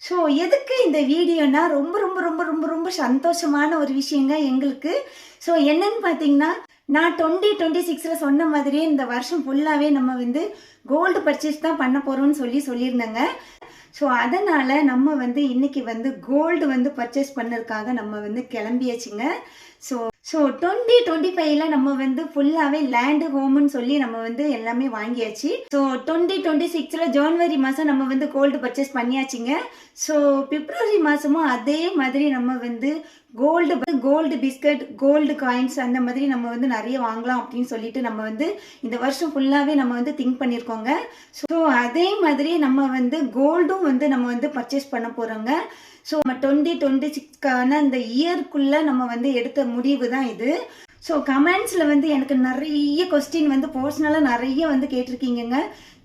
So எதுக்கு இந்த வீடியோனா ரொம்ப ரொம்ப ரொம்ப ரொம்ப ரொம்ப சந்தோஷமான ஒரு விஷயங்க எங்களுக்கு. ஸோ என்னன்னு பார்த்தீங்கன்னா, நான் 2026 சொன்ன மாதிரியே இந்த வருஷம் ஃபுல்லாகவே நம்ம வந்து கோல்டு பர்ச்சேஸ் தான் பண்ண போகிறோம்னு சொல்லியிருந்தேங்க. ஸோ அதனால் நம்ம வந்து இன்னைக்கு வந்து கோல்டு வந்து பர்ச்சேஸ் பண்ணதுக்காக நம்ம வந்து கிளம்பியாச்சுங்க. ஸோ ஸோ 2025ல நம்ம வந்து ஃபுல்லாகவே லேண்டு ஹோம்னு சொல்லி நம்ம வந்து எல்லாமே வாங்கியாச்சு. ஸோ 2026ல ஜனவரி மாதம் நம்ம வந்து கோல்டு பர்ச்சேஸ் பண்ணியாச்சுங்க. ஸோ பிப்ரவரி மாதமும் அதே மாதிரி நம்ம வந்து கோல்டு பிஸ்கட், கோல்டு காயின்ஸ் அந்த மாதிரி நம்ம வந்து நிறைய வாங்கலாம் அப்படின்னு சொல்லிட்டு நம்ம வந்து இந்த வருஷம் ஃபுல்லாகவே நம்ம வந்து திங்க் பண்ணியிருக்கோங்க. ஸோ அதே மாதிரி நம்ம வந்து கோல்டும் வந்து நம்ம வந்து பர்ச்சேஸ் பண்ண போகிறோங்க. ஸோ நம்ம 2026க்கான அந்த இயர்க்குள்ளே நம்ம வந்து எடுத்த முடிவு தான் இது. ஸோ கமெண்ட்ஸில் வந்து எனக்கு நிறைய கொஸ்டின் வந்து பர்சனலாக நிறைய வந்து கேட்டிருக்கீங்க.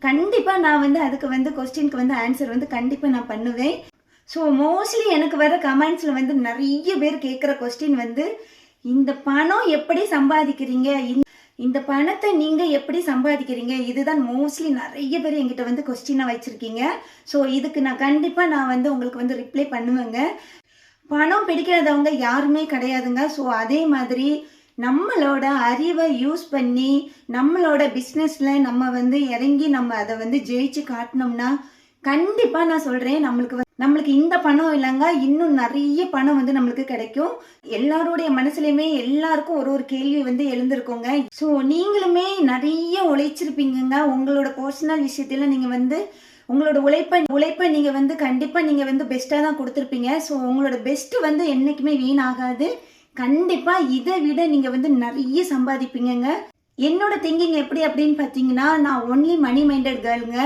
கண்டிப்பாக நான் வந்து அதுக்கு வந்து கொஸ்டினுக்கு வந்து ஆன்சர் வந்து கண்டிப்பாக நான் பண்ணுவேன். ஸோ மோஸ்ட்லி எனக்கு வர கமெண்ட்ஸில் வந்து நிறைய பேர் கேட்குற கொஸ்டின் வந்து, இந்த பணம் எப்படி சம்பாதிக்கிறீங்க, இந்த பணத்தை நீங்கள் எப்படி சம்பாதிக்கிறீங்க, இதுதான் மோஸ்ட்லி நிறைய பேர் என்கிட்ட வந்து கொஸ்டினாக வச்சுருக்கீங்க. ஸோ இதுக்கு நான் கண்டிப்பாக நான் வந்து உங்களுக்கு வந்து ரிப்ளை பண்ணுவேங்க. பணம் பிடிக்காதவங்க யாருமே கிடையாதுங்க. ஸோ அதே மாதிரி நம்மளோட அறிவை யூஸ் பண்ணி நம்மளோட பிஸ்னஸில் நம்ம வந்து இறங்கி நம்ம அதை வந்து ஜெயிச்சு காட்டினோம்னா கண்டிப்பாக நான் சொல்கிறேன், நம்மளுக்கு இந்த பணம் இல்லைங்க, இன்னும் நிறைய பணம் வந்து நம்மளுக்கு கிடைக்கும். எல்லாருடைய மனசுலையுமே எல்லாருக்கும் ஒரு ஒரு கேள்வி வந்து எழுந்திருக்கோங்க. ஸோ நீங்களுமே நிறைய உழைச்சிருப்பீங்க. உங்களோட பர்சனல் விஷயத்துல நீங்கள் வந்து உங்களோட உழைப்பை நீங்கள் வந்து கண்டிப்பாக நீங்கள் வந்து பெஸ்ட்டாக தான் கொடுத்துருப்பீங்க. ஸோ உங்களோட பெஸ்ட்டு வந்து என்றைக்குமே வீணாகாது. கண்டிப்பாக இதை விட நீங்கள் வந்து நிறைய சம்பாதிப்பீங்க. என்னோட திங்கிங் எப்படி அப்படின்னு பார்த்தீங்கன்னா, நான் ஒன்லி மணி மைண்டட் கேர்ளுங்க.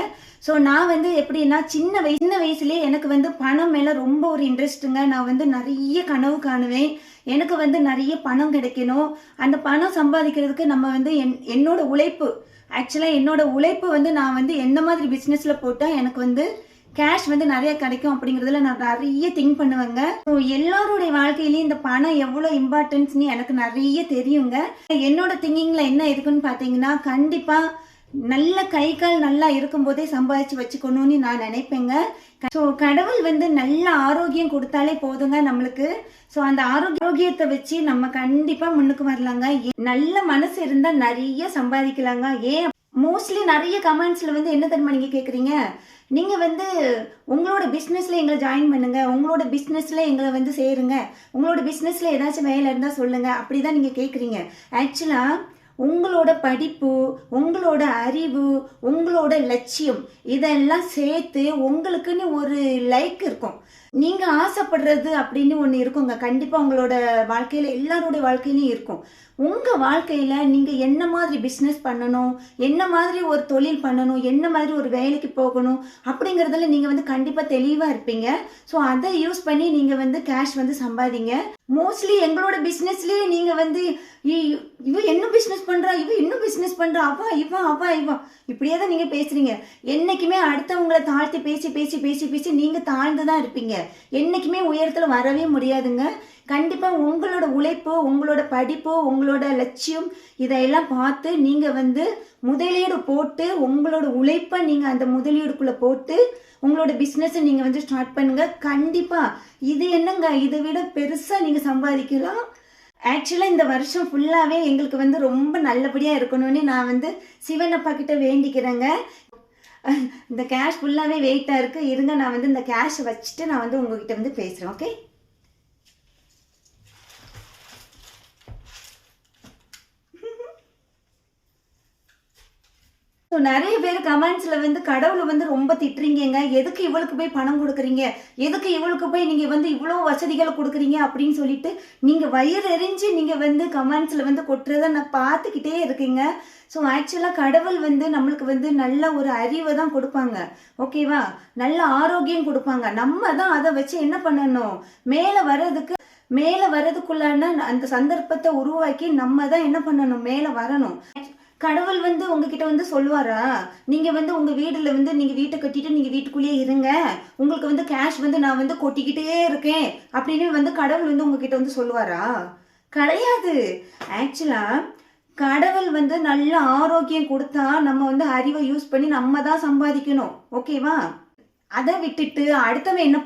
ஸோ நான் வந்து எப்படின்னா சின்ன வயசுலேயே எனக்கு வந்து பணம் மேலே ரொம்ப ஒரு இன்ட்ரெஸ்ட்டுங்க. நான் வந்து நிறைய கனவு காணுவேன். எனக்கு வந்து நிறைய பணம் கிடைக்கணும். அந்த பணம் சம்பாதிக்கிறதுக்கு நம்ம வந்து என்னோட உழைப்பு என்னோட உழைப்பு வந்து நான் வந்து எந்த மாதிரி பிஸ்னஸில் போட்டால் எனக்கு வந்து கேஷ் வந்து நிறைய கிடைக்கும் அப்படிங்கிறதுல நான் நிறைய திங்க் பண்ணுவேங்க. ஸோ எல்லாருடைய வாழ்க்கையிலையும் இந்த பணம் எவ்வளோ இம்பார்ட்டன்ஸ்னு எனக்கு நிறைய தெரியுங்க. என்னோட திங்கிங்கில் என்ன இருக்குன்னு பார்த்தீங்கன்னா, கண்டிப்பாக நல்ல கை கால் நல்லா இருக்கும்போதே சம்பாதிச்சு வச்சுக்கணும்னு நான் நினைப்பேங்க. ஸோ கடவுள் வந்து நல்ல ஆரோக்கியம் கொடுத்தாலே போதுங்க நம்மளுக்கு. ஸோ அந்த ஆரோக்கியத்தை வச்சு நம்ம கண்டிப்பாக முன்னுக்கு வரலாங்க. நல்ல மனசு இருந்தால் நிறைய சம்பாதிக்கலாங்க. ஏன் மோஸ்ட்லி நிறைய கமெண்ட்ஸில் வந்து என்ன தெரியுமா நீங்கள் கேட்குறீங்க, நீங்கள் வந்து உங்களோட பிஸ்னஸில் எங்களை ஜாயின் பண்ணுங்கள், உங்களோட பிஸ்னஸில் எங்களை வந்து சேருங்க, உங்களோட பிஸ்னஸில் ஏதாச்சும் வேலை இருந்தால் சொல்லுங்கள், அப்படி தான் நீங்கள் கேட்குறீங்க. ஆக்சுவலாக உங்களோட படிப்பு, உங்களோட அறிவு, உங்களோட லட்சியம் இதெல்லாம் சேர்த்து உங்களுக்குன்னு ஒரு லைக் இருக்கும். நீங்கள் ஆசைப்படுறது அப்படின்னு ஒன்று இருக்குங்க. கண்டிப்பாக உங்களோட வாழ்க்கையில் எல்லாரோட வாழ்க்கையிலையும் இருக்கும். உங்கள் வாழ்க்கையில் நீங்கள் என்ன மாதிரி பிஸ்னஸ் பண்ணணும், என்ன மாதிரி ஒரு தொழில் பண்ணணும், என்ன மாதிரி ஒரு வேலைக்கு போகணும் அப்படிங்கிறதுல நீங்கள் வந்து கண்டிப்பாக தெளிவாக இருப்பீங்க. ஸோ அதை யூஸ் பண்ணி நீங்கள் வந்து கேஷ் வந்து சம்பாதிங்க. மோஸ்ட்லி எங்களோட பிஸ்னஸ்லேயே நீங்கள் வந்து இவ இன்னும் பிஸ்னஸ் பண்ணுறா, இவ இன்னும் பிஸ்னஸ் பண்ணுறா, அவா இப்படியே தான் நீங்கள் பேசுகிறீங்க. என்றைக்குமே அடுத்தவங்களை தாழ்த்தி பேசி பேசி பேசி பேசி நீங்கள் தாழ்ந்து தான் இருப்பீங்க. என்றைக்குமே உயரத்தில் வரவே முடியாதுங்க. கண்டிப்பாக உங்களோட உழைப்பு, உங்களோட படிப்பு, உங்களோட லட்சியம் இதையெல்லாம் பார்த்து நீங்கள் வந்து முதலீடு போட்டு உங்களோட உழைப்பை நீங்கள் அந்த முதலீடுக்குள்ளே போட்டு உங்களோட பிஸ்னஸை நீங்கள் வந்து ஸ்டார்ட் பண்ணுங்கள். கண்டிப்பாக இது என்னங்க, இதை விட பெருசாக நீங்கள் சம்பாதிக்கலாம். ஆக்சுவலாக இந்த வருஷம் ஃபுல்லாகவே எங்களுக்கு வந்து ரொம்ப நல்லபடியாக இருக்கணும்னு நான் வந்து சிவனப்பா கிட்ட வேண்டிக்கிறேங்க. இந்த கேஷ் ஃபுல்லாகவே வெயிட்டாக இருக்குது. இருங்க, நான் வந்து இந்த கேஷை வச்சுட்டு நான் வந்து உங்ககிட்ட வந்து பேசுகிறேன். ஓகே. ஸோ நிறைய பேர் கமெண்ட்ஸில் வந்து கடவுளை வந்து ரொம்ப திட்டுறீங்க. எதுக்கு இவளுக்கு போய் பணம் கொடுக்குறீங்க, எதுக்கு இவளுக்கு போய் நீங்கள் வந்து இவ்வளோ வசதிகளை கொடுக்குறீங்க அப்படின்னு சொல்லிட்டு நீங்கள் வயிறு எரிஞ்சு நீங்கள் வந்து கமெண்ட்ஸில் வந்து கொட்டுறதை நான் பார்த்துக்கிட்டே இருக்கீங்க. ஸோ ஆக்சுவலாக கடவுள் வந்து நம்மளுக்கு வந்து நல்ல ஒரு அறிவை தான் கொடுப்பாங்க. ஓகேவா, நல்ல ஆரோக்கியம் கொடுப்பாங்க. நம்ம தான் அதை வச்சு என்ன பண்ணணும், மேலே வர்றதுக்குள்ளான அந்த சந்தர்ப்பத்தை உருவாக்கி நம்ம தான் என்ன பண்ணணும், மேலே வரணும். கடவுள் வந்து உங்ககிட்ட வந்து சொல்லுவாரா, நீங்கள் வந்து உங்கள் வீட்டில் வந்து நீங்கள் வீட்டை கட்டிட்டு நீங்கள் வீட்டுக்குள்ளேயே இருங்க, உங்களுக்கு வந்து கேஷ் வந்து நான் வந்து கொட்டிக்கிட்டே இருக்கேன் அப்படின்னு வந்து கடவுள் வந்து உங்ககிட்ட வந்து சொல்லுவாரா? கிடையாது. ஆக்சுவலாக கடவுள் வந்து நல்ல ஆரோக்கியம் கொடுத்தா நம்ம வந்து அறிவை யூஸ் பண்ணி நம்ம தான் சம்பாதிக்கணும். ஓகேவா. அதை விட்டுட்டு அடுத்தவன் என்ன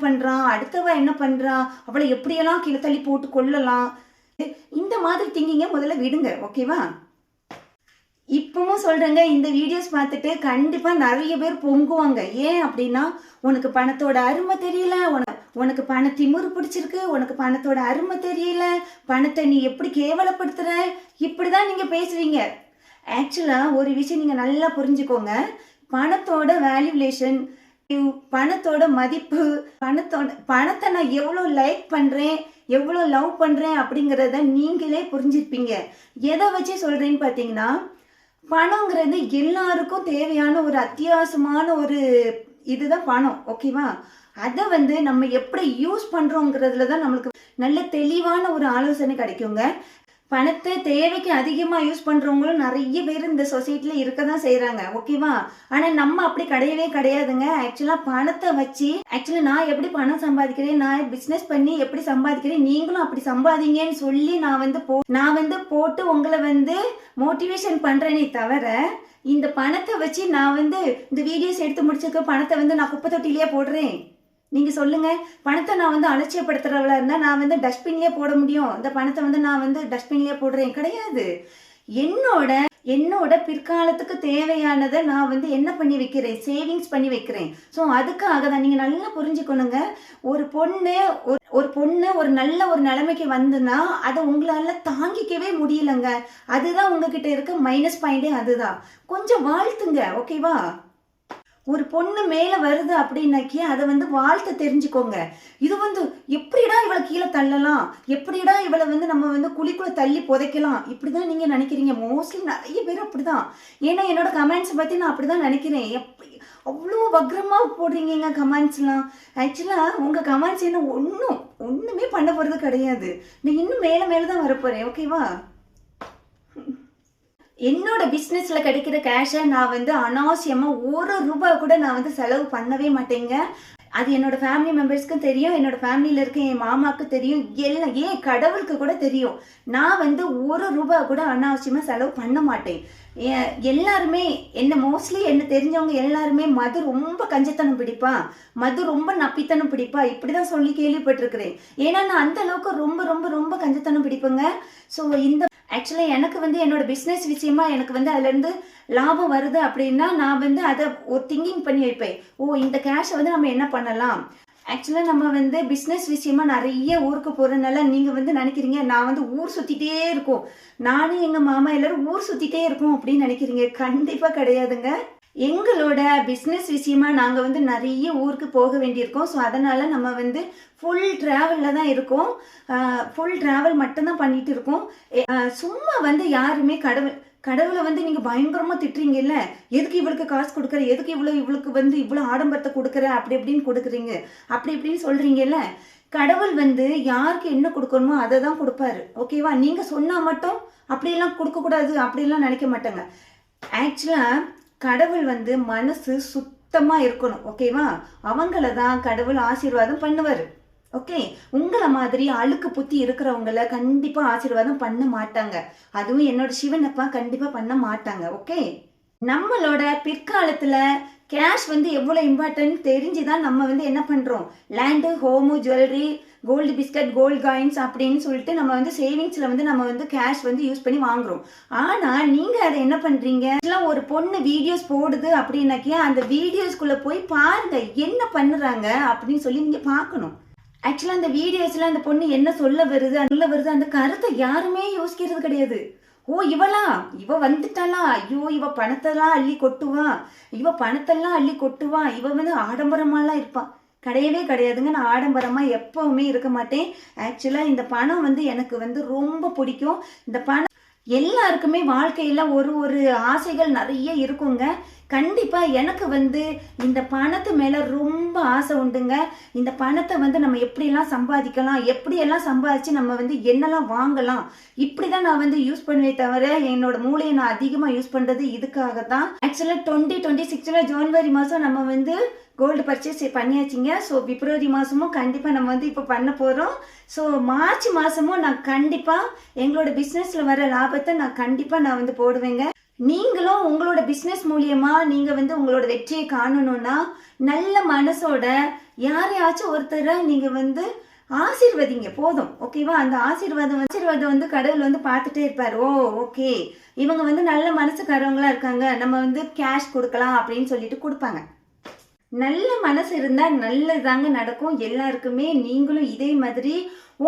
பண்றான் அவளை எப்படியெல்லாம் கீழே தள்ளி போட்டு கொள்ளலாம், இந்த மாதிரி திங்கிங்க முதல்ல விடுங்க. ஓகேவா? இப்பவும் சொல்றேங்க, இந்த வீடியோஸ் பார்த்துட்டு கண்டிப்பா நிறைய பேர் பொங்குவாங்க. ஏன் அப்படின்னா, உனக்கு பணத்தோட அருமை தெரியல, உனக்கு பண திமிரு பிடிச்சிருக்கு, உனக்கு பணத்தோட அருமை தெரியல, பணத்தை நீ எப்படி கேவலப்படுத்துற, இப்படிதான் நீங்க பேசுவீங்க. ஆக்சுவலா ஒரு விஷயம் நீங்க நல்லா புரிஞ்சுக்கோங்க. பணத்தோட வேல்யூலேஷன், பணத்தோட மதிப்பு, பணத்தை நான் எவ்வளோ லைக் பண்றேன், எவ்வளோ லவ் பண்றேன் அப்படிங்கிறத நீங்களே புரிஞ்சிருப்பீங்க. எதை வச்சு சொல்றேன்னு பார்த்தீங்கன்னா, பணங்கிறது எல்லாருக்கும் தேவையான ஒரு அத்தியாவசியமான ஒரு இதுதான் பணம். ஓகேவா? அதை நம்ம எப்படி யூஸ் பண்றோங்கிறதுல தான் நம்மளுக்கு நல்ல தெளிவான ஒரு ஆலோசனை கிடைக்குங்க. பணத்தை தேவைக்கு அதிகமாக யூஸ் பண்ணுறவங்களும் நிறைய பேர் இந்த சொசைட்டியில் இருக்க தான் செய்கிறாங்க. ஓகேவா? ஆனால் நம்ம அப்படி கிடையவே கிடையாதுங்க. ஆக்சுவலாக பணத்தை வச்சு நான் எப்படி பணம் சம்பாதிக்கிறேன், நான் பிஸ்னஸ் பண்ணி எப்படி சம்பாதிக்கிறேன், நீங்களும் அப்படி சம்பாதிங்கன்னு சொல்லி நான் போட்டு உங்களை மோட்டிவேஷன் பண்ணுறேனே தவிர, இந்த பணத்தை வச்சு நான் இந்த வீடியோஸ் எடுத்து முடிச்சிருக்க பணத்தை நான் குப்பை தொட்டிலேயே போடுறேன். நீங்கள் சொல்லுங்கள், பணத்தை நான் அலட்சியப்படுத்துகிறவளா இருந்தால் நான் டஸ்ட்பின்லேயே போட முடியும். இந்த பணத்தை நான் டஸ்ட்பின்லேயே போடுறேன் கிடையாது. என்னோட பிற்காலத்துக்கு தேவையானதை நான் என்ன பண்ணி வைக்கிறேன், சேவிங்ஸ் பண்ணி வைக்கிறேன். ஸோ அதுக்காக தான் நீங்கள் நல்லா புரிஞ்சுக்கணுங்க. ஒரு பொண்ணு ஒரு நல்ல ஒரு நிலைமைக்கு வந்துன்னா அதை உங்களால் தாங்கிக்கவே முடியலங்க. அதுதான் உங்ககிட்ட இருக்க மைனஸ் பாயிண்டே. அதுதான் கொஞ்சம் வாழ்த்துங்க. ஓகேவா? ஒரு பொண்ணு மேல வருது அப்படின்னாக்கி அதை வாழ்த்து தெரிஞ்சுக்கோங்க. இது எப்படிடா இவளை கீழே தள்ளலாம், எப்படிடா இவளை நம்ம குழிக்குள்ள தள்ளி புதைக்கலாம், இப்படிதான் நீங்க நினைக்கிறீங்க. மோஸ்ட்லி நிறைய பேர் அப்படிதான். ஏன்னா என்னோட கமெண்ட்ஸ் பத்தி நான் அப்படிதான் நினைக்கிறேன். அவ்வளோ வக்ரமா போடுறீங்க கமெண்ட்ஸ்லாம். ஆக்சுவலா உங்க கமெண்ட்ஸ் என்ன ஒண்ணுமே பண்ண போறது கிடையாது. நீ இன்னும் மேல தான் வரப்போறேன். ஓகேவா? என்னோட பிஸ்னஸ்ல கிடைக்கிற கேஷை நான் அனாவசியமாக ₹1 கூட நான் செலவு பண்ணவே மாட்டேங்க. அது என்னோட ஃபேமிலி மெம்பர்ஸ்க்கும் தெரியும், என்னோட ஃபேமிலியில் இருக்க என் மாமாவுக்கு தெரியும், எல்லாம் ஏன் கடவுளுக்கு கூட தெரியும். நான் ₹1 கூட அனாவசியமாக செலவு பண்ண மாட்டேன். எல்லாருமே மோஸ்ட்லி என்ன தெரிஞ்சவங்க எல்லாருமே மது ரொம்ப கஞ்சத்தனம் பிடிப்பா, மது ரொம்ப நப்பித்தனம் பிடிப்பா, இப்படிதான் சொல்லி கேள்விப்பட்டிருக்கிறேன். ஏன்னா நான் அந்த அளவுக்கு ரொம்ப ரொம்ப ரொம்ப கஞ்சத்தனம் பிடிப்பேங்க. ஸோ இந்த ஆக்சுவலாக எனக்கு என்னோட பிஸ்னஸ் விஷயமா எனக்கு அதுலேருந்து லாபம் வருது அப்படின்னா நான் அதை ஒரு திங்கிங் பண்ணி வைப்பேன். இந்த கேஷை நம்ம என்ன பண்ணலாம். ஆக்சுவலாக நம்ம பிஸ்னஸ் விஷயமா நிறைய ஊருக்கு போகிறதுனால நீங்கள் நினைக்கிறீங்க நான் ஊர் சுற்றிட்டே இருக்கோம், நானும் எங்கள் மாமா எல்லாரும் ஊர் சுற்றிட்டே இருக்கோம் அப்படின்னு நினைக்கிறீங்க. கண்டிப்பாக கிடையாதுங்க. எங்களோட பிஸ்னஸ் விஷயமா நாங்கள் நிறைய ஊருக்கு போக வேண்டியிருக்கோம். ஸோ அதனால் நம்ம ஃபுல் ட்ராவலில் தான் இருக்கோம். ஃபுல் ட்ராவல் மட்டும்தான் பண்ணிட்டு இருக்கோம். சும்மா யாருமே கடவுளை நீங்கள் பயங்கரமாக திட்டுறீங்கல்ல, எதுக்கு இவளுக்கு காசு கொடுக்குற, எதுக்கு இவளுக்கு இவ்வளோ ஆடம்பரத்தை கொடுக்குற, அப்படி இப்படின்னு கொடுக்குறீங்க, அப்படி இப்படின்னு சொல்கிறீங்கல்ல. கடவுள் யாருக்கு என்ன கொடுக்கணுமோ அதை தான் கொடுப்பாரு. ஓகேவா? நீங்கள் சொன்னால் மட்டும் அப்படியெல்லாம் கொடுக்கக்கூடாது அப்படிலாம் நினைக்க மாட்டாங்க. ஆக்சுவலாக கடவுள் மனசு சுத்தமாக இருக்கணும். ஓகேவா? அவங்கள தான் கடவுள் ஆசீர்வாதம் பண்ணுவார். ஓகே? உங்களை மாதிரி அழுக்கு புத்தி இருக்கிறவங்கள கண்டிப்பாக ஆசீர்வாதம் பண்ண மாட்டாங்க. அதுவும் என்னோட சிவனப்பா கண்டிப்பாக பண்ண மாட்டாங்க. ஓகே? நம்மளோட பிற்காலத்தில் கேஷ் எவ்வளோ இம்பார்ட்டன்ட் தெரிஞ்சுதான் நம்ம என்ன பண்ணுறோம், land, home, jewellery, gold biscuit, gold coins அப்படின்னு சொல்லிட்டு நம்ம சேவிங்ஸில் நம்ம கேஷ் யூஸ் பண்ணி வாங்குறோம். ஆனால் நீங்கள் அதை என்ன பண்ணுறீங்க, ஒரு பொண்ணு வீடியோஸ் போடுது அப்படின்னாக்கியா அந்த வீடியோஸ்குள்ளே போய் பாருங்க என்ன பண்ணுறாங்க அப்படின்னு சொல்லி நீங்கள் பார்க்கணும். ஆக்சுவலாக அந்த வீடியோஸில் அந்த பொண்ணு என்ன சொல்ல வருது அந்த கருத்தை யாருமே யோசிக்கிறது கிடையாது. இவ வந்துட்டாளா, ஐயோ இவ பணத்தெல்லாம் அள்ளி கொட்டுவா, இவ ஆடம்பரமாலாம் இருப்பான். கிடையவே கிடையாதுங்க. நான் ஆடம்பரமாக எப்பவுமே இருக்க மாட்டேன். ஆக்சுவலாக இந்த பணம் எனக்கு ரொம்ப பிடிக்கும். இந்த பணம் எல்லாருக்குமே வாழ்க்கையில் ஒரு ஆசைகள் நிறைய இருக்குங்க. கண்டிப்பாக எனக்கு இந்த பணத்து மேலே ரொம்ப ஆசை உண்டுங்க. இந்த பணத்தை நம்ம எப்படியெல்லாம் சம்பாதிக்கலாம், எப்படியெல்லாம் சம்பாதிச்சு நம்ம என்னெல்லாம் வாங்கலாம், இப்படி தான் நான் யூஸ் பண்ணுவேன் தவிர என்னோட மூளையை நான் அதிகமாக யூஸ் பண்ணுறது இதுக்காக தான். ஆக்சுவலாக 2026 ஜனவரி மாதம் நம்ம கோல்டு பர்ச்சேஸ் பண்ணியாச்சுங்க. ஸோ பிப்ரவரி மாதமும் கண்டிப்பாக நம்ம இப்போ பண்ண போகிறோம். ஸோ மார்ச் மாதமும் நான் கண்டிப்பாக எங்களோட பிஸ்னஸில் வர லாபத்தை நான் கண்டிப்பாக போடுவேங்க. நீங்களும் உங்களோட பிஸ்னஸ் மூலியமா நீங்க வந்து உங்களோட வெற்றியை காணணும்னா நல்ல மனசோட யாரையாச்சும் ஒருத்தரை நீங்க வந்து ஆசீர்வதிங்க போதும். ஓகேவா? அந்த ஆசீர்வாதம் வந்து கடவுள் வந்து பார்த்துட்டே இருப்பார். ஓ ஓகே, இவங்க வந்து நல்ல மனசுக்காரவங்களா இருக்காங்க, நம்ம வந்து கேஷ் கொடுக்கலாம் அப்படின்னு சொல்லிட்டு கொடுப்பாங்க. நல்ல மனசு இருந்தா நல்லதாங்க நடக்கும் எல்லாருக்குமே. நீங்களும் இதே மாதிரி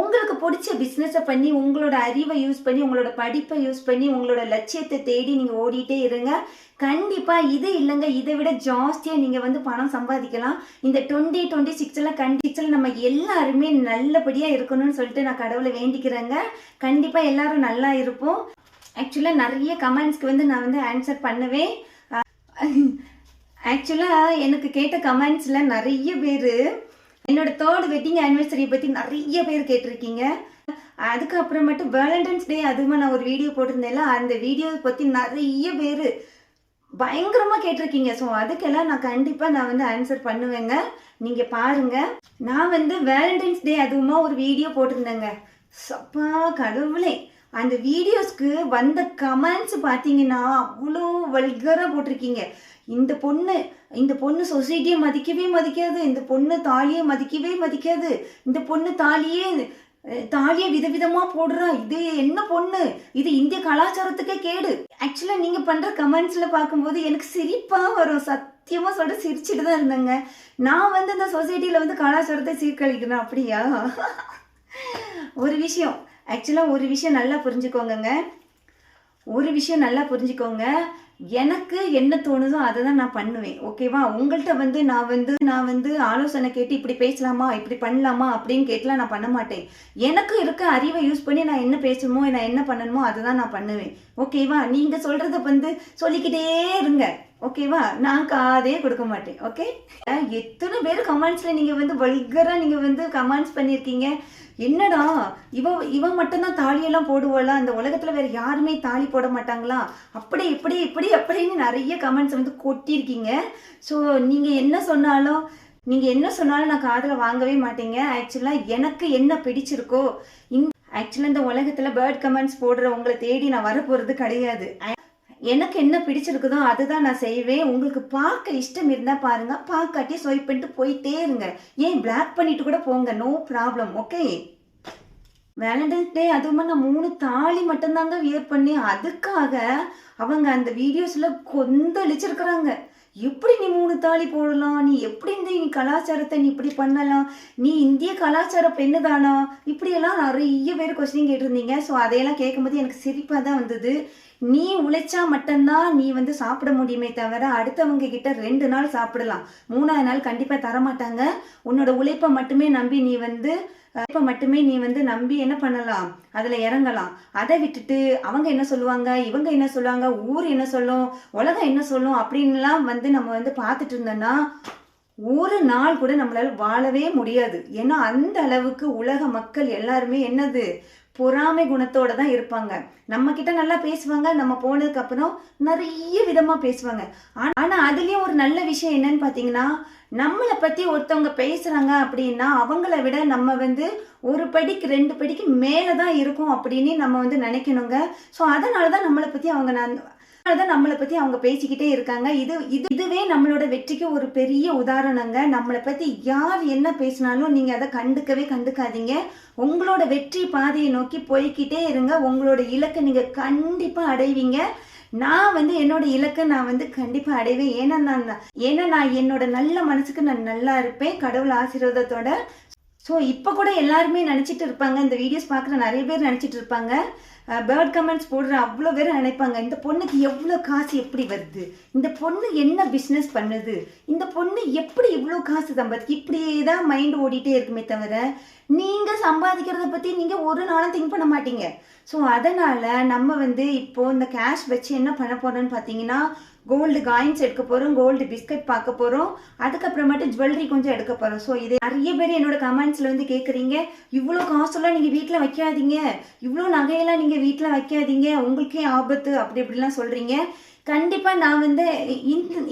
உங்களுக்கு பிடிச்ச பிஸ்னஸை பண்ணி உங்களோட அறிவை யூஸ் பண்ணி உங்களோட படிப்பை யூஸ் பண்ணி உங்களோட லட்சியத்தை தேடி நீங்க ஓடிட்டே இருங்க. கண்டிப்பா இது இல்லைங்க, இதை விட ஜாஸ்தியா நீங்க வந்து பணம் சம்பாதிக்கலாம். இந்த 2026ல கண்டிப்பா நம்ம எல்லாருமே நல்லபடியா இருக்கணும்னு சொல்லிட்டு நான் கடவுளை வேண்டிக்கிறேங்க. கண்டிப்பா எல்லாரும் நல்லா இருப்போம். ஆக்சுவலா நிறைய கமெண்ட்ஸ்க்கு வந்து நான் வந்து ஆன்சர் பண்ணுவேன். ஆக்சுவலாக எனக்கு கேட்ட கமெண்ட்ஸில் நிறைய பேர் என்னோட 3rd வெட்டிங் ஆனிவர்சரியை பற்றி நிறைய பேர் கேட்டிருக்கீங்க. அதுக்கப்புறமேட்டு வேலண்டைன்ஸ் டே அதுவும் நான் ஒரு வீடியோ போட்டிருந்தேன்ல, அந்த வீடியோவை பற்றி நிறைய பேர் பயங்கரமாக கேட்டிருக்கீங்க. ஸோ அதுக்கெல்லாம் நான் கண்டிப்பாக நான் வந்து ஆன்சர் பண்ணுவேங்க. நீங்கள் பாருங்கள், நான் வந்து வேலண்டைன்ஸ் டே அதுவுமா ஒரு வீடியோ போட்டிருந்தேங்க. சப்பா கடவுளே, அந்த வீடியோஸ்க்கு வந்த கமெண்ட்ஸ் பார்த்தீங்கன்னா அவ்வளோ வல்கராக போட்டிருக்கீங்க. இந்த பொண்ணு சொசைட்டியை மதிக்கவே மதிக்காது, இந்த பொண்ணு தாலியை மதிக்கவே மதிக்காது, இந்த பொண்ணு தாலியை விதவிதமாக போடுறா, இது என்ன பொண்ணு, இது இந்திய கலாச்சாரத்துக்கே கேடு. ஆக்சுவலாக நீங்கள் பண்ணுற கமெண்ட்ஸில் பார்க்கும்போது எனக்கு சிரிப்பாக வரும். சத்தியமாக சொல்ல சிரிச்சுட்டு தான் இருந்தேங்க. நான் வந்து இந்த சொசைட்டியில் வந்து கலாச்சாரத்தை சீர்கழிக்கிறேன் அப்படியா? ஒரு விஷயம் ஆக்சுவலாக ஒரு விஷயம் நல்லா புரிஞ்சுக்கோங்க. எனக்கு என்ன தோணுதோ அதை தான் நான் பண்ணுவேன். ஓகேவா? உங்கள்கிட்ட வந்து நான் வந்து ஆலோசனை கேட்டு இப்படி பேசலாமா இப்படி பண்ணலாமா அப்படின்னு கேட்டுலாம் நான் பண்ண மாட்டேன். எனக்கு இருக்க அறிவை யூஸ் பண்ணி நான் என்ன பேசணுமோ நான் என்ன பண்ணணுமோ அதை தான் நான் பண்ணுவேன். ஓகேவா? நீங்கள் சொல்கிறத வந்து சொல்லிக்கிட்டே இருங்க. ஓகேவா? நான் காதே கொடுக்க மாட்டேன். ஓகே? எத்தனை பேர் கமெண்ட்ஸில் நீங்கள் வந்து வல்கராக நீங்கள் வந்து கமெண்ட்ஸ் பண்ணியிருக்கீங்க. என்னடா இவ மட்டும்தான் தாலியெல்லாம் போடுவாளா, அந்த உலகத்தில் வேற யாருமே தாலி போட மாட்டாங்களா, அப்படி இப்படி இப்படி அப்படின்னு நிறைய கமெண்ட்ஸ் வந்து கொட்டியிருக்கீங்க. ஸோ நீங்கள் என்ன சொன்னாலும் நான் காதில் வாங்கவே மாட்டேங்க. ஆக்சுவலாக எனக்கு என்ன பிடிச்சிருக்கோ, ஆக்சுவலாக இந்த உலகத்தில் பேர்ட் கமெண்ட்ஸ் போடுற உங்களை தேடி நான் வரப்போகிறது கிடையாது. எனக்கு என்ன பிடிச்சிருக்குதோ அதுதான் நான் செய்வேன். உங்களுக்கு பார்க்க இஷ்டம் இருந்தால் பாருங்க, பார்க்காட்டி ஸ்வைப் பண்ணிட்டு போயிட்டே இருங்க. ஏன் பிளாக் பண்ணிட்டு கூட போங்க, நோ ப்ராப்ளம். ஓகே? வேலண்டைன்ஸ் டே அதுவுமே நான் 3 தாலி மட்டும்தாங்க வியர் பண்ணி, அதுக்காக அவங்க அந்த வீடியோஸ்ல கொந்தளிச்சிருக்கிறாங்க. எப்படி நீ 3 தாலி போடலாம், நீ எப்படி இந்த கலாச்சாரத்தை நீ இப்படி பண்ணலாம், நீ இந்திய கலாச்சார பெண்ணு தானா, இப்படியெல்லாம் நிறைய பேர் கொஸ்டின் கேட்டிருந்தீங்க. ஸோ அதையெல்லாம் கேட்கும்போது எனக்கு சிரிப்பாக தான் வந்தது. நீ உழைச்சா மட்டும்தான் நீ வந்து சாப்பிட முடியுமே தவிர அடுத்தவங்க கிட்ட 2 நாள் சாப்பிடலாம், 3ஆவது நாள் கண்டிப்பாக தரமாட்டாங்க. உன்னோட உழைப்பை மட்டுமே நம்பி நீ வந்து நம்பி என்ன பண்ணலாம், அதில் இறங்கலாம். அதை விட்டுட்டு அவங்க என்ன சொல்லுவாங்க, இவங்க என்ன சொல்லுவாங்க, ஊர் என்ன சொல்லும், உலகம் என்ன சொல்லும் அப்படின்லாம் வந்து நம்ம வந்து பார்த்துட்டு இருந்தோன்னா ஒரு நாள் கூட நம்மளால வாழவே முடியாது. ஏன்னா அந்த அளவுக்கு உலக மக்கள் எல்லாருமே என்னது, பொறாமை குணத்தோட தான் இருப்பாங்க. நம்ம கிட்ட நல்லா பேசுவாங்க, நம்ம போனதுக்கு அப்புறம் நிறைய விதமா பேசுவாங்க. ஆனா அதுலயும் ஒரு நல்ல விஷயம் என்னன்னு பாத்தீங்கன்னா, நம்மளை பத்தி ஒருத்தவங்க பேசுறாங்க அப்படின்னா அவங்கள விட நம்ம வந்து 1 படிக்கு 2 படிக்கு மேலதான் இருக்கும் அப்படின்னு நம்ம வந்து நினைக்கணுங்க. ஸோ அதனாலதான் நம்மளை பத்தி அவங்க பேசிக்கிட்டே இருக்காங்க. இதுவே நம்மளோட வெற்றிக்கு ஒரு பெரிய உதாரணங்க. நம்மளை பத்தி யார் என்ன பேசினாலும் நீங்க அதை கண்டுக்காதீங்க. உங்களோட வெற்றி பாதையை நோக்கி போய்கிட்டே இருங்க. உங்களோட இலக்கை நீங்க கண்டிப்பா அடைவீங்க. நான் வந்து என்னோட இலக்கை நான் வந்து கண்டிப்பா அடைவேன். ஏன்னா நான் என்னோட நல்ல மனசுக்கு நான் நல்லா இருப்பேன் கடவுள் ஆசீர்வாதத்தோட. ஸோ இப்போ கூட எல்லாருமே நினச்சிட்டு இருப்பாங்க, இந்த வீடியோஸ் பார்க்குற நிறைய பேர் நினச்சிட்டு இருப்பாங்க, பேர்ட் கமெண்ட்ஸ் போடுற அவ்வளோ பேர் நினைப்பாங்க, இந்த பொண்ணுக்கு எவ்வளோ காசு எப்படி வருது, இந்த பொண்ணு என்ன பிஸ்னஸ் பண்ணுது, இந்த பொண்ணு எப்படி இவ்வளோ காசு சம்பாதிக்கு, இப்படியே தான் மைண்ட் ஓடிட்டே இருக்குமே தவிர நீங்கள் சம்பாதிக்கிறத பற்றி நீங்கள் ஒரு நாளும் திங்க் பண்ண மாட்டீங்க. ஸோ அதனால் நம்ம வந்து இப்போது இந்த கேஷ் வச்சு என்ன பண்ண போகிறோன்னு பார்த்தீங்கன்னா, கோல்டு காயின்ஸ் எடுக்க போகிறோம், கோல்டு பிஸ்கட் பார்க்க போகிறோம், அதுக்கப்புறமேட்டு ஜுவல்லரி கொஞ்சம் எடுக்க போகிறோம். ஸோ இது நிறைய பேர் என்னோட கமெண்ட்ஸில் வந்து கேட்குறீங்க, இவ்வளோ காசெல்லாம் நீங்கள் வீட்டில் வைக்காதீங்க, இவ்வளோ நகையெல்லாம் நீங்கள் வீட்டில் வைக்காதீங்க, உங்களுக்கே ஆபத்து அப்படி இப்படிலாம் சொல்கிறீங்க. கண்டிப்பாக நான் வந்து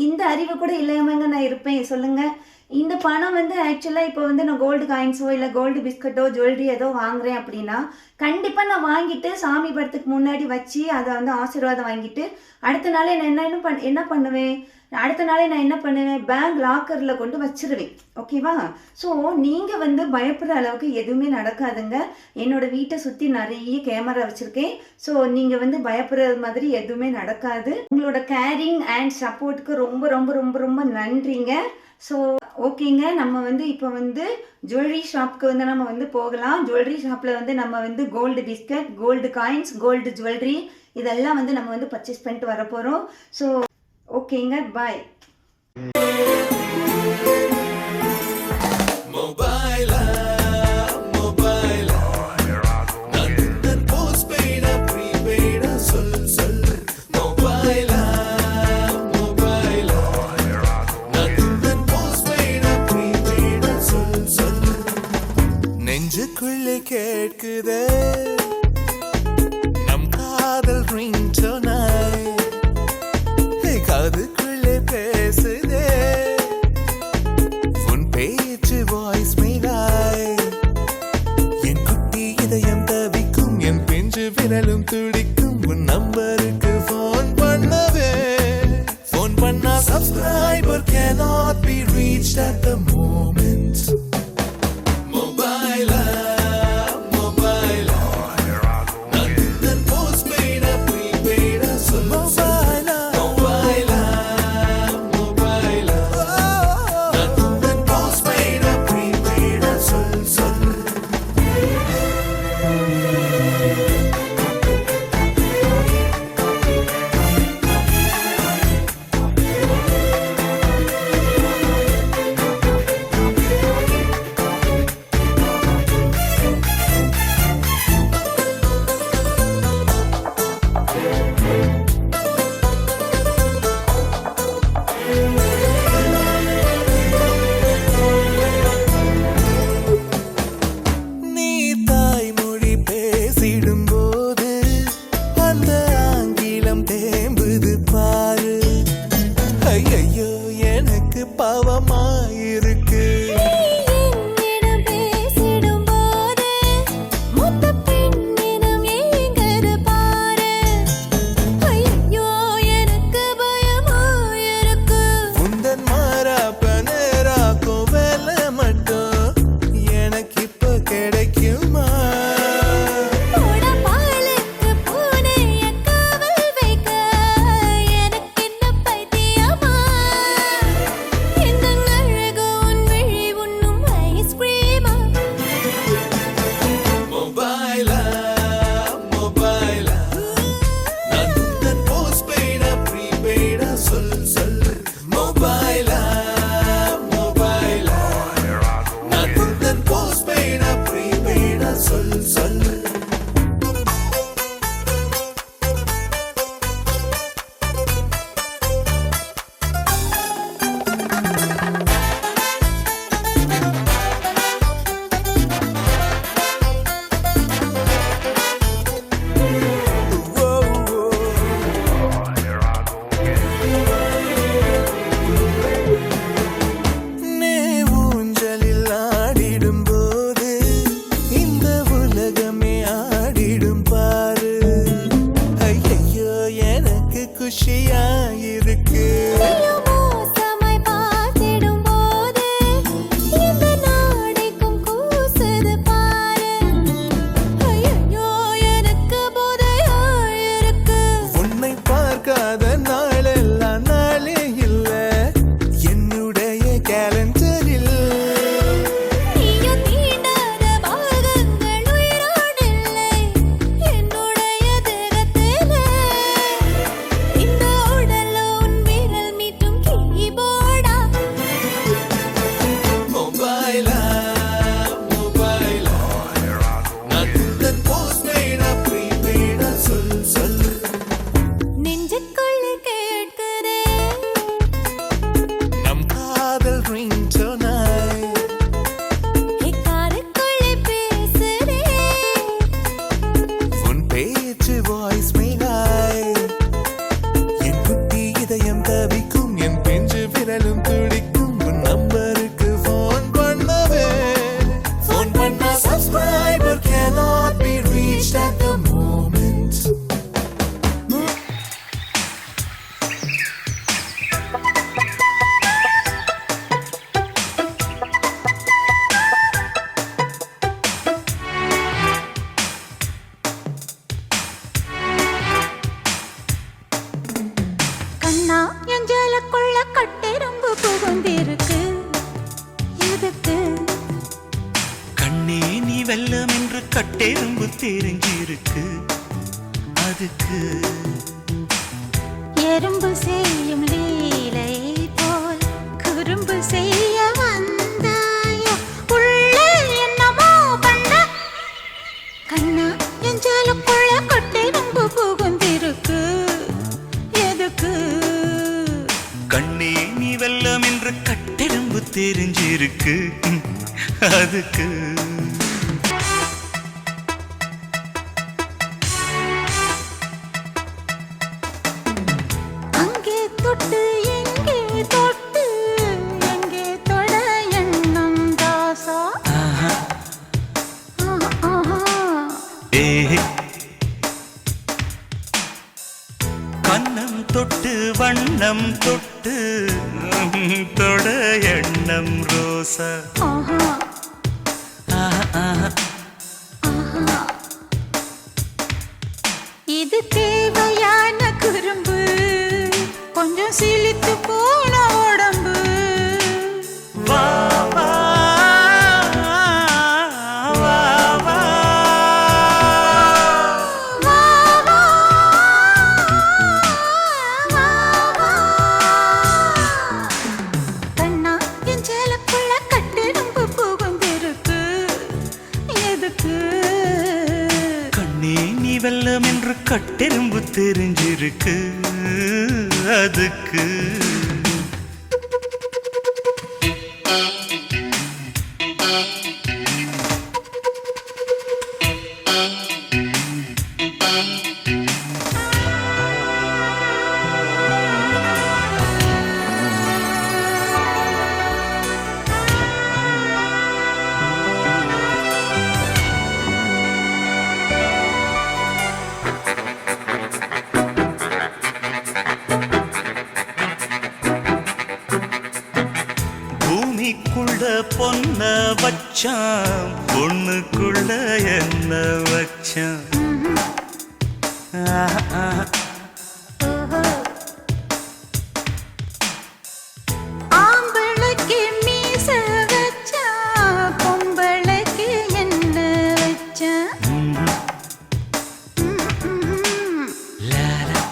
இந்த அறிவு கூட இல்லாமங்க நான் இருப்பேன் சொல்லுங்கள். இந்த பணம் வந்து ஆக்சுவலாக இப்போ வந்து நான் கோல்டு காயின்ஸோ இல்லை கோல்டு பிஸ்கட்டோ ஜுவல்லரி ஏதோ வாங்குறேன் அப்படின்னா கண்டிப்பாக நான் வாங்கிட்டு சாமி படத்துக்கு முன்னாடி வச்சு அதை வந்து ஆசீர்வாதம் வாங்கிட்டு அடுத்த நாளே நான் என்ன பண்ணுவேன், அடுத்த நாளே நான் என்ன பண்ணுவேன், பேங்க் லாக்கரில் கொண்டு வச்சிருவேன். ஓகேவா? ஸோ நீங்கள் வந்து பயப்படுற அளவுக்கு எதுவுமே நடக்காதுங்க. என்னோட வீட்டை சுற்றி நிறைய கேமரா வச்சுருக்கேன். ஸோ நீங்கள் வந்து பயப்படுற மாதிரி எதுவுமே நடக்காது. உங்களோட கேரிங் அண்ட் சப்போர்ட்டுக்கு ரொம்ப ரொம்ப ரொம்ப ரொம்ப நன்றிங்க. ஸோ ஓகேங்க, நம்ம வந்து இப்போ வந்து ஜுவல்லரி ஷாப்க்கு வந்து நம்ம வந்து போகலாம். ஜுவல்லரி ஷாப்பில் வந்து நம்ம வந்து gold biscuit, gold coins, gold jewellery இதெல்லாம் வந்து நம்ம வந்து பர்ச்சேஸ் பண்ணிட்டு வர போகிறோம். ஸோ ஓகேங்க, பாய். நெஞ்சுக்குள்ளே கேட்குதே நம் காதல் ரிங்டோனாய், காதுக்குள்ளே பேசுதே உன் பேச்சு வாய்ஸ் மேலாய். என் குட்டி இதயம் தவிக்கும், என் பிஞ்சு விரலும் துடிக்கும், உன் நம்பருக்கு போன் பண்ணவே. போன் பண்ணா subscriber cannot be reached at the moment. Mobile, Nandan postpaid, prepaid, வெல்லம் என்று கட்டெரும்பு தெரிஞ்சிருக்கு அதுக்கு எறும்பு செய்யும் லீலை போல் குறும்பு செய்ய வந்தாயோ உள்ளே என்னமோ பண்ண கண்ணா எஞ்சாலுக்குள்ள கட்டெரும்பு புகுந்திருக்கு எதுக்கு கண்ணே நீ வெல்லம் என்று கட்டெரும்பு தெரிஞ்சிருக்கு அதுக்கு அங்கே தொட்டு எங்கே தொட்டு எங்கே தொட எண்ணம் தாசா ஆஹா ஆஹா ஏ கண்ணம் தொட்டு வண்ணம் தொட்டு தொட எண்ணம் ரோசா ஆஹா ஆஹா ஆஹா இது தேவையான குறும்பு கொஞ்சம் சிலித்து போன உடம்பு வா வா வா வா வா, வா, வா, வா. கண்ணா என் சேலக்குள்ள கட்டெரும்பு புகுந்திருக்கு எதுக்கு கண்ணே நீ வெல்லம் என்று கட்டெரும்பு தெரிஞ்சிருக்கு அதுக்கு பூமிக்குள்ள பொன்ன வச்சான் பொண்ணுக்குள்ள என்ன வச்சான் ஆஹா, ஆஹா. ஆம்பளைக்கு மீச வச்சா பொம்பளைக்கு என்ன வச்சா லாலா.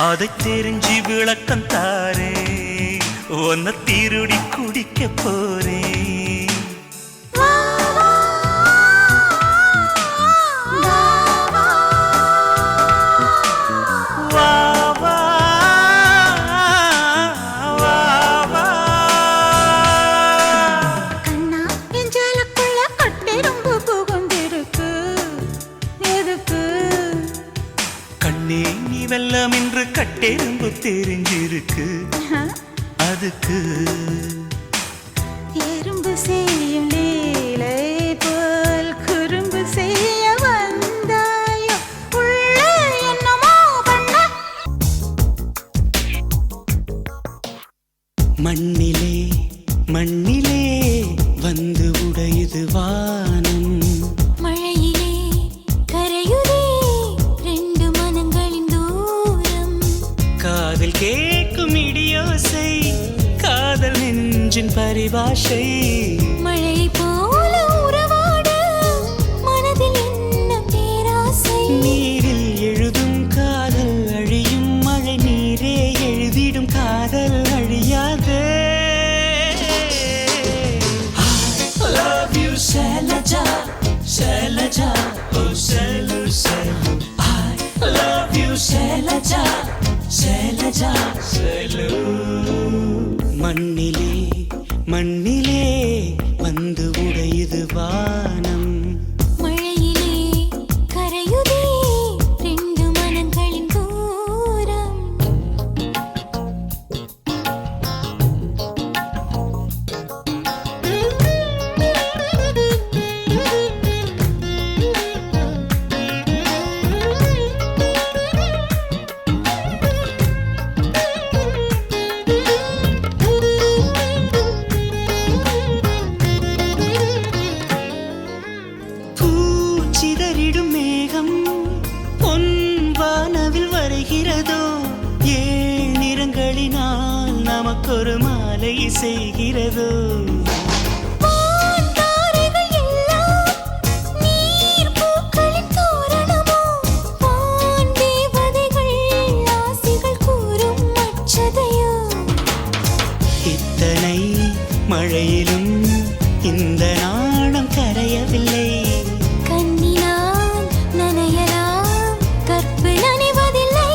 அதை தெரிஞ்சு விளக்கம் தாரே உன்னை திருடி குடிக்க போறேன் வா, வா, வா, வா. வா வா வா வா கண்ணா என் சேலக்குள்ள கட்டெரும்பு புகுந்திருக்கு எதுக்கு கண்ணே நீ வெல்லம் என்று கட்டெரும்பு தெரிஞ்சிருக்கு அதுக்கு எறும்பு செய்யும் லீலை போல் குறும்பு செய்ய வந்தாயோ உள்ளே என்னமோ பண்ண மண்ணிலே மண்ணிலே வந்து உடையுது வானம் மழையிலே கரையுதே ரெண்டு மனங்களின் தூரம் காதில் கேட்கும் இடியோசை காதல் நெஞ்சின் பரிபாஷை மழை போல உறவாட மனதில் என்ன பேராசை நீரில் எழுதும் காதல் அழியும் மழை நீரே எழுதிடும் காதல் அழியாதே I love you Shailaja Shailaja oh Shailu Shailu I love you Shailaja Shailaja Shailu மண்ணிலே மண்ணிலே வந்து உடையுது வானம் மழையிலே கரையுதே ரெண்டு மனங்களின் தூரம் நமக்கொரு மாலை செய்கிறதோ வான்காற்றிலே இந்த நாணம் கரையவில்லை. கண்ணினால் நனையலாம், கற்பு நனைவதில்லை.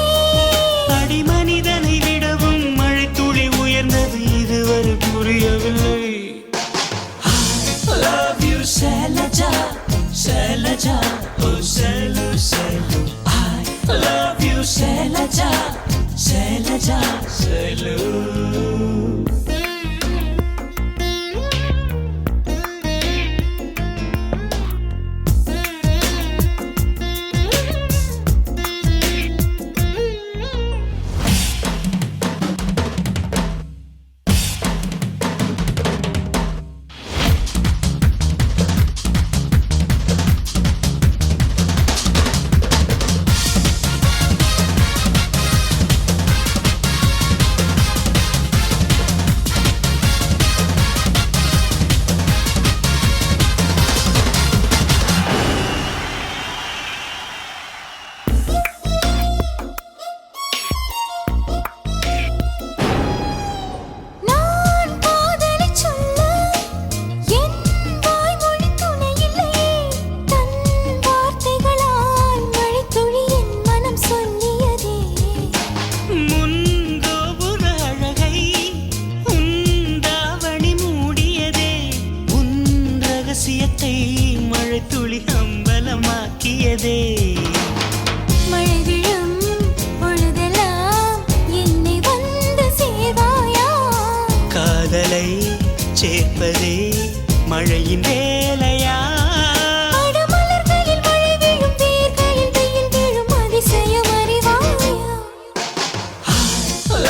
அடி மனிதனை விடவும் மழைத்துளி உயர்ந்தது இதுவரை புரியவில்லை. I love you Shailaja, Shailaja, oh Shailu, Shailu. I love you Shailaja, Shailaja, Shailu. நான் காதலைச் சொல்ல என் வாய்மொழி துணையில்லையே. தன் வார்த்தைகளால் மழைத்துளி என் மனம் சொல்லியதே. முன்கோபுர அழகை உந்தாவணி மூடியதே. உன் ரகசியத்தை மழைத்துளி அம்பலமாக்கியதே. மழை விழும் பொழுதெல்லாம் என்னை வந்து சேர்வாயா? காதலை சேர்ப்பதே மழையின் வேலை.